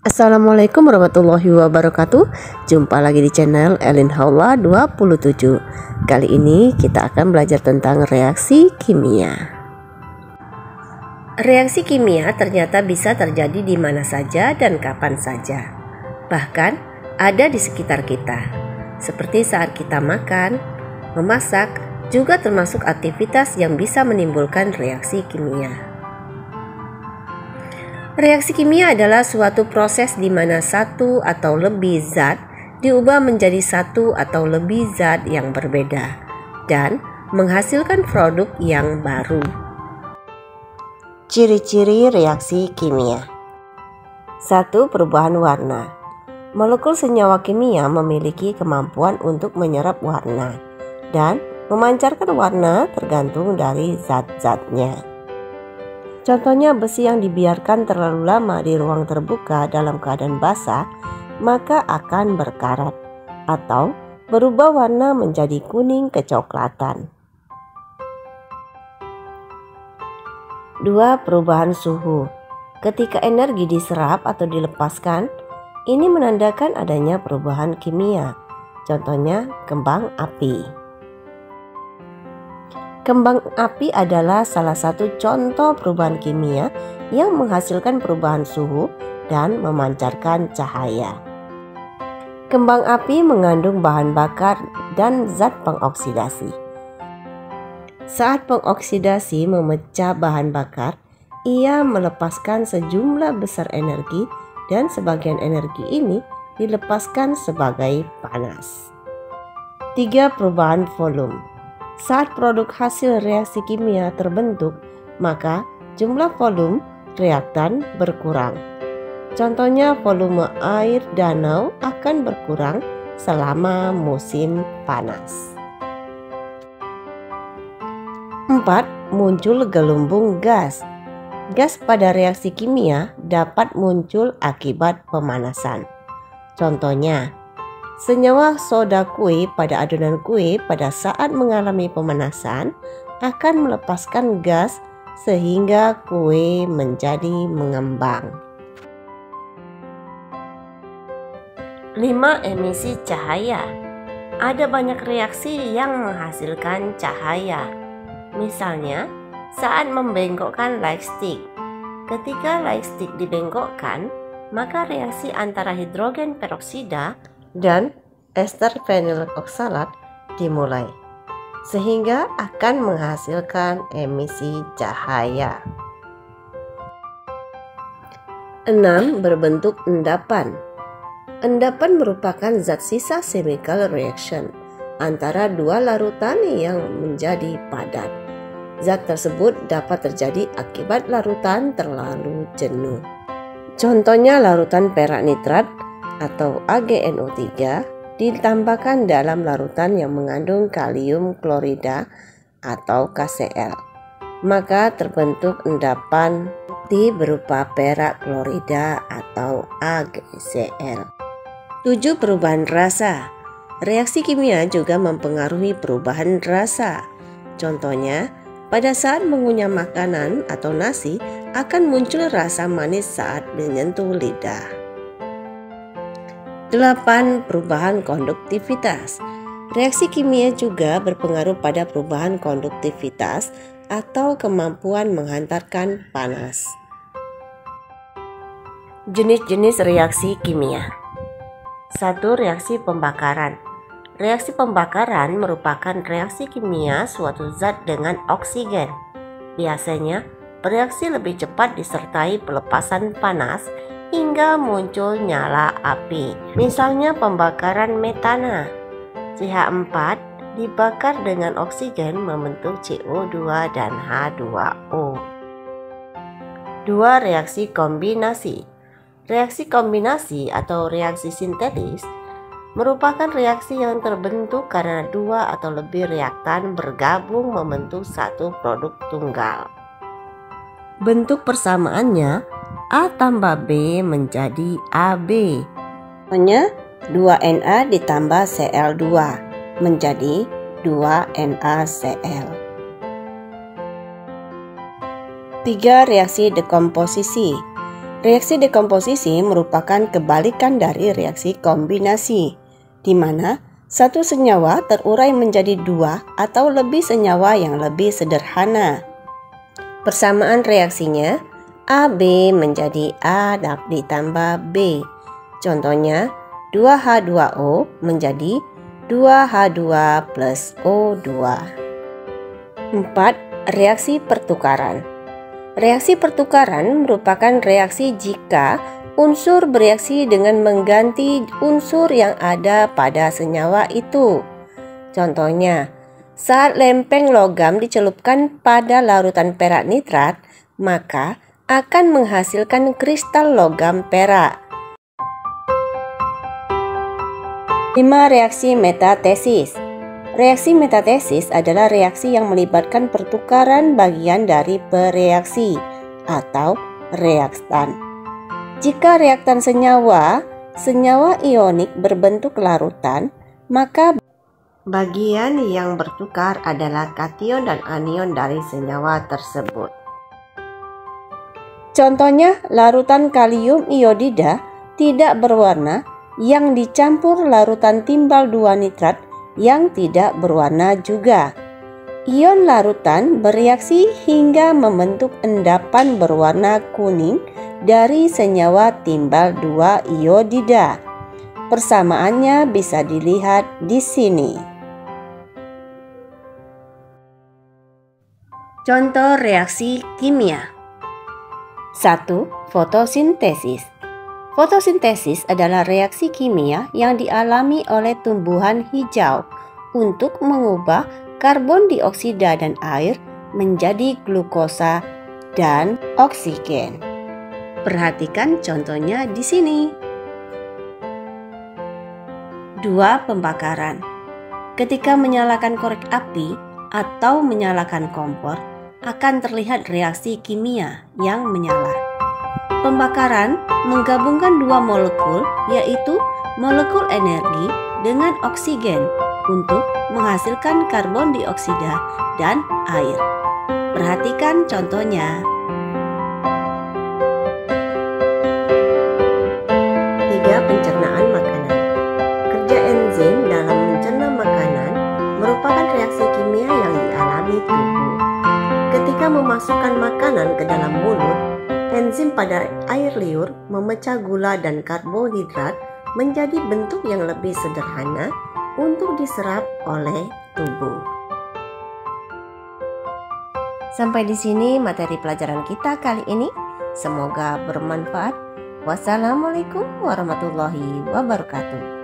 Assalamualaikum warahmatullahi wabarakatuh. Jumpa lagi di channel Elin Haula 27. Kali ini kita akan belajar tentang reaksi kimia. Reaksi kimia ternyata bisa terjadi di mana saja dan kapan saja. Bahkan ada di sekitar kita. Seperti saat kita makan, memasak, juga termasuk aktivitas yang bisa menimbulkan reaksi kimia. Reaksi kimia adalah suatu proses di mana satu atau lebih zat diubah menjadi satu atau lebih zat yang berbeda dan menghasilkan produk yang baru. Ciri-ciri reaksi kimia. 1. Perubahan warna. Molekul senyawa kimia memiliki kemampuan untuk menyerap warna dan memancarkan warna tergantung dari zat-zatnya. Contohnya besi yang dibiarkan terlalu lama di ruang terbuka dalam keadaan basah, maka akan berkarat atau berubah warna menjadi kuning kecoklatan. 2. Perubahan suhu. Ketika energi diserap atau dilepaskan, ini menandakan adanya perubahan kimia. Contohnya kembang api. Kembang api adalah salah satu contoh perubahan kimia yang menghasilkan perubahan suhu dan memancarkan cahaya. Kembang api mengandung bahan bakar dan zat pengoksidasi. Saat pengoksidasi memecah bahan bakar, ia melepaskan sejumlah besar energi dan sebagian energi ini dilepaskan sebagai panas. 3. Perubahan volume. Saat produk hasil reaksi kimia terbentuk, maka jumlah volume reaktan berkurang. Contohnya volume air danau akan berkurang selama musim panas. 4. Muncul gelombang gas. Gas pada reaksi kimia dapat muncul akibat pemanasan. Contohnya, senyawa soda kue pada adonan kue pada saat mengalami pemanasan akan melepaskan gas sehingga kue menjadi mengembang. 5. Emisi cahaya. Ada banyak reaksi yang menghasilkan cahaya. Misalnya, saat membengkokkan light stick. Ketika light stick dibengkokkan, maka reaksi antara hidrogen peroksida dan ester vinyl oksalat dimulai, sehingga akan menghasilkan emisi cahaya. 6. Berbentuk endapan. Endapan merupakan zat sisa chemical reaction antara dua larutan yang menjadi padat. Zat tersebut dapat terjadi akibat larutan terlalu jenuh. Contohnya larutan perak nitrat atau AgNO3 ditambahkan dalam larutan yang mengandung kalium klorida atau KCl, maka terbentuk endapan berupa perak klorida atau AgCl. 7. Perubahan rasa. Reaksi kimia juga mempengaruhi perubahan rasa. Contohnya, pada saat mengunyah makanan atau nasi akan muncul rasa manis saat menyentuh lidah. 8. Perubahan konduktivitas. Reaksi kimia juga berpengaruh pada perubahan konduktivitas atau kemampuan menghantarkan panas. Jenis-jenis reaksi kimia. 1. Reaksi pembakaran. Reaksi pembakaran merupakan reaksi kimia suatu zat dengan oksigen. Biasanya, bereaksi lebih cepat disertai pelepasan panas hingga muncul nyala api. Misalnya pembakaran metana. CH4 dibakar dengan oksigen membentuk CO2 dan H2O. 2. Reaksi kombinasi. Reaksi kombinasi atau reaksi sintetis merupakan reaksi yang terbentuk karena dua atau lebih reaktan bergabung membentuk satu produk tunggal. Bentuk persamaannya A tambah B menjadi AB. Contohnya 2Na ditambah Cl2 menjadi 2NaCl. 3. Reaksi dekomposisi. Reaksi dekomposisi merupakan kebalikan dari reaksi kombinasi, di mana satu senyawa terurai menjadi dua atau lebih senyawa yang lebih sederhana. Persamaan reaksinya, AB menjadi A ditambah B. Contohnya, 2H2O menjadi 2H2 plus O2. 4. Reaksi pertukaran. Reaksi pertukaran merupakan reaksi jika unsur bereaksi dengan mengganti unsur yang ada pada senyawa itu. Contohnya, saat lempeng logam dicelupkan pada larutan perak nitrat, maka akan menghasilkan kristal logam perak. 5. Reaksi metatesis. Reaksi metatesis adalah reaksi yang melibatkan pertukaran bagian dari bereaksi atau reaktan. Jika reaktan senyawa ionik berbentuk larutan, maka bagian yang bertukar adalah kation dan anion dari senyawa tersebut. Contohnya, larutan kalium iodida tidak berwarna yang dicampur larutan timbal 2 nitrat yang tidak berwarna juga. Ion larutan bereaksi hingga membentuk endapan berwarna kuning dari senyawa timbal 2 iodida. Persamaannya bisa dilihat di sini. Contoh reaksi kimia. 1. Fotosintesis. Fotosintesis adalah reaksi kimia yang dialami oleh tumbuhan hijau untuk mengubah karbon dioksida dan air menjadi glukosa dan oksigen. Perhatikan contohnya di sini. 2. Pembakaran. Ketika menyalakan korek api atau menyalakan kompor, akan terlihat reaksi kimia yang menyala. Pembakaran menggabungkan dua molekul, yaitu molekul energi dengan oksigen untuk menghasilkan karbon dioksida dan air. Perhatikan contohnya. 3. Pencernaan makanan. Kerja enzim dalam mencerna makanan merupakan reaksi kimia yang dialami tubuh. Ketika memasukkan makanan ke dalam mulut, enzim pada air liur memecah gula dan karbohidrat menjadi bentuk yang lebih sederhana untuk diserap oleh tubuh. Sampai di sini materi pelajaran kita kali ini. Semoga bermanfaat. Wassalamualaikum warahmatullahi wabarakatuh.